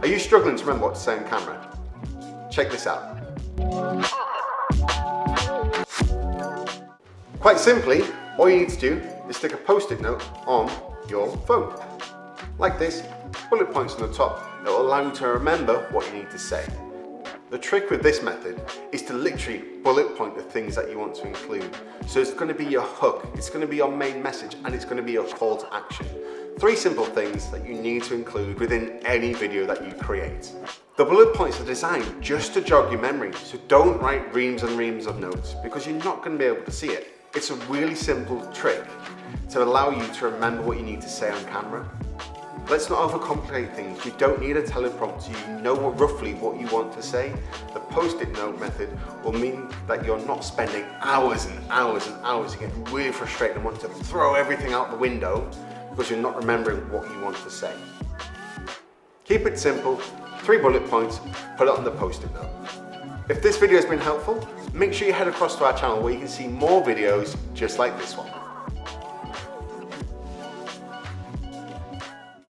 Are you struggling to remember what to say on camera? Check this out. Quite simply, all you need to do is stick a post-it note on your phone. Like this, bullet points on the top that will allow you to remember what you need to say. The trick with this method is to literally bullet point the things that you want to include. So it's going to be your hook, it's going to be your main message, and it's going to be your call to action. 3 simple things that you need to include within any video that you create. The bullet points are designed just to jog your memory, so don't write reams and reams of notes because you're not going to be able to see it. It's a really simple trick to allow you to remember what you need to say on camera. Let's not overcomplicate things. You don't need a teleprompter. You know roughly what you want to say. The post-it note method will mean that you're not spending hours and hours and hours. You get really frustrated and want to throw everything out the window because you're not remembering what you want to say. Keep it simple, 3 bullet points, put it on the post-it note. If this video has been helpful, make sure you head across to our channel where you can see more videos just like this one.